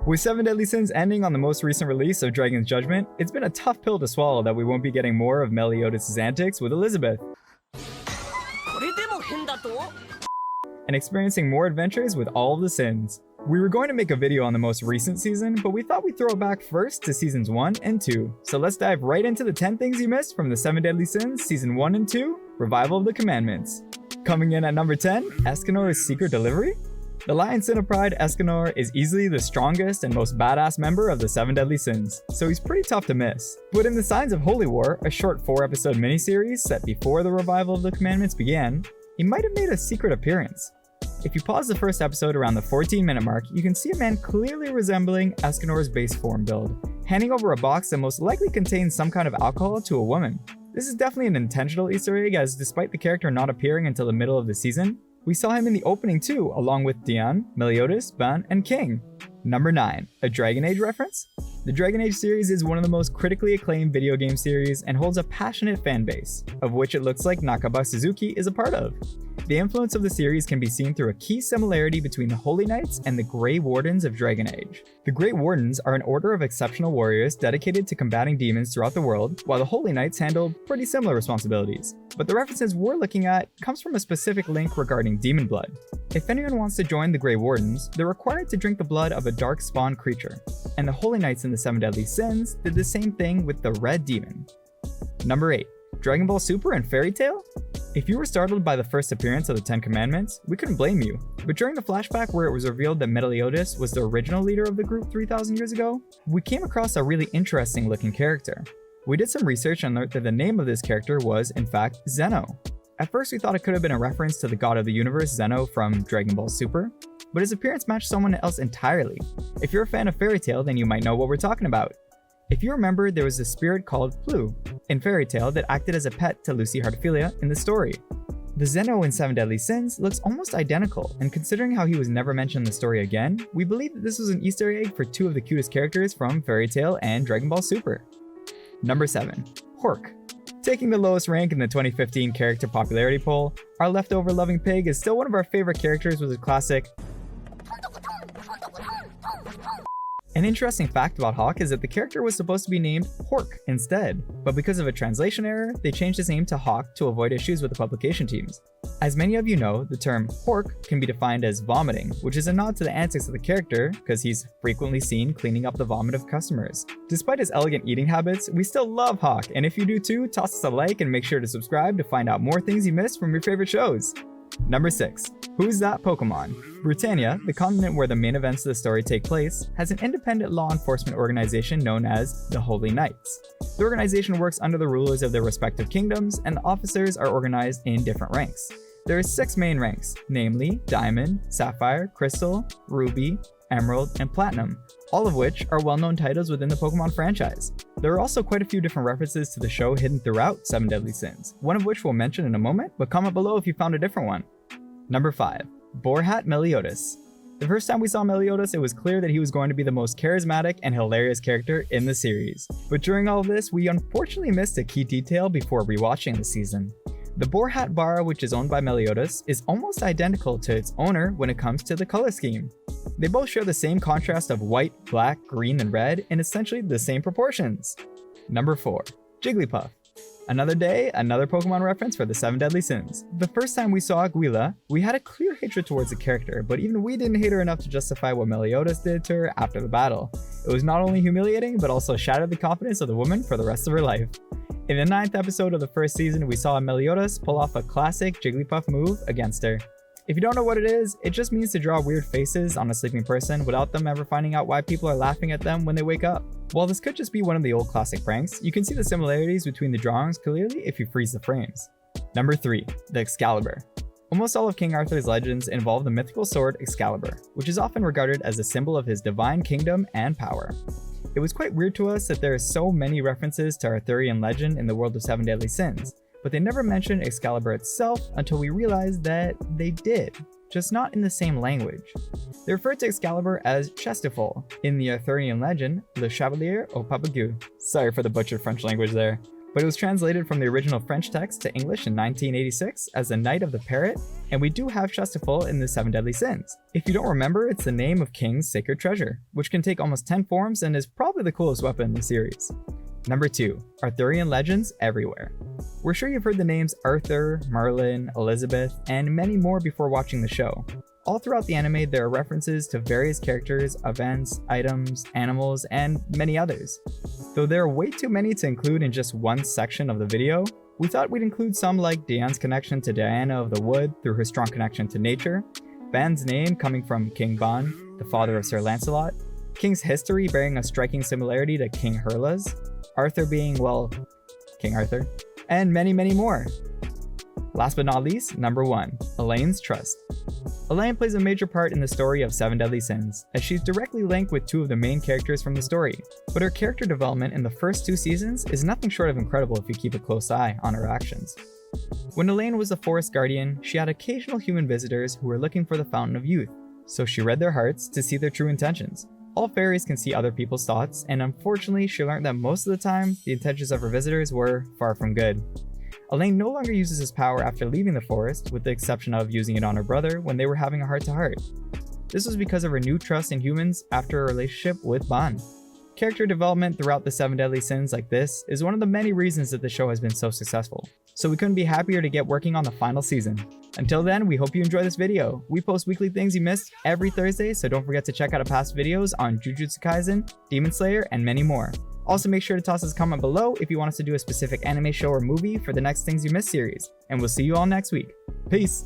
With 7 Deadly Sins ending on the most recent release of Dragon's Judgment, it's been a tough pill to swallow that we won't be getting more of Meliodas' antics with Elizabeth, and experiencing more adventures with all of the sins. We were going to make a video on the most recent season, but we thought we'd throw it back first to seasons 1 and 2. So let's dive right into the 10 things you missed from the 7 Deadly Sins season 1 and 2, Revival of the Commandments. Coming in at number 10, Escanor's secret delivery. The Lion Sin of Pride, Escanor, is easily the strongest and most badass member of the 7 Deadly Sins, so he's pretty tough to miss. But in the Signs of Holy War, a short 4-episode miniseries set before the Revival of the Commandments began, he might have made a secret appearance. If you pause the first episode around the 14-minute mark, you can see a man clearly resembling Escanor's base form build, handing over a box that most likely contains some kind of alcohol to a woman. This is definitely an intentional Easter egg, as despite the character not appearing until the middle of the season, we saw him in the opening too, along with Dian, Meliodas, Ban, and King. Number 9, a Dragon Age reference? The Dragon Age series is one of the most critically acclaimed video game series and holds a passionate fan base, of which it looks like Nakaba Suzuki is a part of. The influence of the series can be seen through a key similarity between the Holy Knights and the Grey Wardens of Dragon Age. The Grey Wardens are an order of exceptional warriors dedicated to combating demons throughout the world, while the Holy Knights handle pretty similar responsibilities. But the references we're looking at comes from a specific link regarding demon blood. If anyone wants to join the Grey Wardens, they're required to drink the blood of a dark spawn creature, and the Holy Knights in the 7 Deadly Sins did the same thing with the Red Demon. Number 8, Dragon Ball Super and Fairy Tail? If you were startled by the first appearance of the 10 Commandments, we couldn't blame you. But during the flashback where it was revealed that Meliodas was the original leader of the group 3,000 years ago, we came across a really interesting looking character. We did some research and learned that the name of this character was, in fact, Zeno. At first we thought it could have been a reference to the god of the universe Zeno from Dragon Ball Super, but his appearance matched someone else entirely. If you're a fan of Fairy Tail, then you might know what we're talking about. If you remember, there was a spirit called Plu in Fairy Tail that acted as a pet to Lucy Heartfilia in the story. The Zeno in 7 Deadly Sins looks almost identical, and considering how he was never mentioned in the story again, we believe that this was an Easter egg for two of the cutest characters from Fairy Tail and Dragon Ball Super. Number 7, Hork. Taking the lowest rank in the 2015 character popularity poll, our leftover loving pig is still one of our favorite characters with his classic. An interesting fact about Hawk is that the character was supposed to be named Hork instead, but because of a translation error, they changed his name to Hawk to avoid issues with the publication teams. As many of you know, the term Hork can be defined as vomiting, which is a nod to the antics of the character because he's frequently seen cleaning up the vomit of customers. Despite his elegant eating habits, we still love Hawk, and if you do too, toss us a like and make sure to subscribe to find out more things you missed from your favorite shows. Number 6, Who's That Pokemon? Britannia, the continent where the main events of the story take place, has an independent law enforcement organization known as the Holy Knights. The organization works under the rulers of their respective kingdoms, and the officers are organized in different ranks. There are 6 main ranks, namely Diamond, Sapphire, Crystal, Ruby, Emerald, and Platinum, all of which are well-known titles within the Pokemon franchise. There are also quite a few different references to the show hidden throughout 7 Deadly Sins, one of which we'll mention in a moment, but comment below if you found a different one. Number 5, Boarhat Meliodas. The first time we saw Meliodas, it was clear that he was going to be the most charismatic and hilarious character in the series. But during all of this, we unfortunately missed a key detail before rewatching the season. The Boarhat bar, which is owned by Meliodas, is almost identical to its owner when it comes to the color scheme. They both share the same contrast of white, black, green, and red in essentially the same proportions. Number 4, Jigglypuff. Another day, another Pokemon reference for the 7 Deadly Sins. The first time we saw Aguila, we had a clear hatred towards the character, but even we didn't hate her enough to justify what Meliodas did to her after the battle. It was not only humiliating, but also shattered the confidence of the woman for the rest of her life. In the 9th episode of the first season, we saw Meliodas pull off a classic Jigglypuff move against her. If you don't know what it is, it just means to draw weird faces on a sleeping person without them ever finding out why people are laughing at them when they wake up. While this could just be one of the old classic pranks, you can see the similarities between the drawings clearly if you freeze the frames. Number 3, the Excalibur. Almost all of King Arthur's legends involve the mythical sword Excalibur, which is often regarded as a symbol of his divine kingdom and power. It was quite weird to us that there are so many references to Arthurian legend in the world of 7 Deadly Sins, but they never mentioned Excalibur itself until we realized that they did, just not in the same language. They referred to Excalibur as Chestifol in the Arthurian legend, Le Chevalier au Papagou. Sorry for the butchered French language there. but it was translated from the original French text to English in 1986 as the Knight of the Parrot, and we do have Shastaful in the 7 Deadly Sins. If you don't remember, it's the name of King's sacred treasure, which can take almost 10 forms and is probably the coolest weapon in the series. Number 2. Arthurian legends everywhere. We're sure you've heard the names Arthur, Merlin, Elizabeth, and many more before watching the show. All throughout the anime, there are references to various characters, events, items, animals, and many others. Though there are way too many to include in just one section of the video, we thought we'd include some like Diane's connection to Diana of the Wood through her strong connection to nature, Ban's name coming from King Ban, the father of Sir Lancelot, King's history bearing a striking similarity to King Herla's, Arthur being, well, King Arthur, and many, many more. Last but not least, number 1, Elaine's trust. Elaine plays a major part in the story of 7 Deadly Sins, as she's directly linked with 2 of the main characters from the story, but her character development in the first 2 seasons is nothing short of incredible if you keep a close eye on her actions. When Elaine was the forest guardian, she had occasional human visitors who were looking for the Fountain of Youth, so she read their hearts to see their true intentions. All fairies can see other people's thoughts, and unfortunately she learned that most of the time, the intentions of her visitors were far from good. Elaine no longer uses his power after leaving the forest, with the exception of using it on her brother when they were having a heart-to-heart. This was because of her new trust in humans after her relationship with Ban. Character development throughout the 7 Deadly Sins like this is one of the many reasons that the show has been so successful, so we couldn't be happier to get working on the final season. Until then, we hope you enjoy this video. We post weekly things you missed every Thursday, so don't forget to check out our past videos on Jujutsu Kaisen, Demon Slayer, and many more. Also, make sure to toss us a comment below if you want us to do a specific anime show or movie for the next Things You Missed series, and we'll see you all next week. Peace!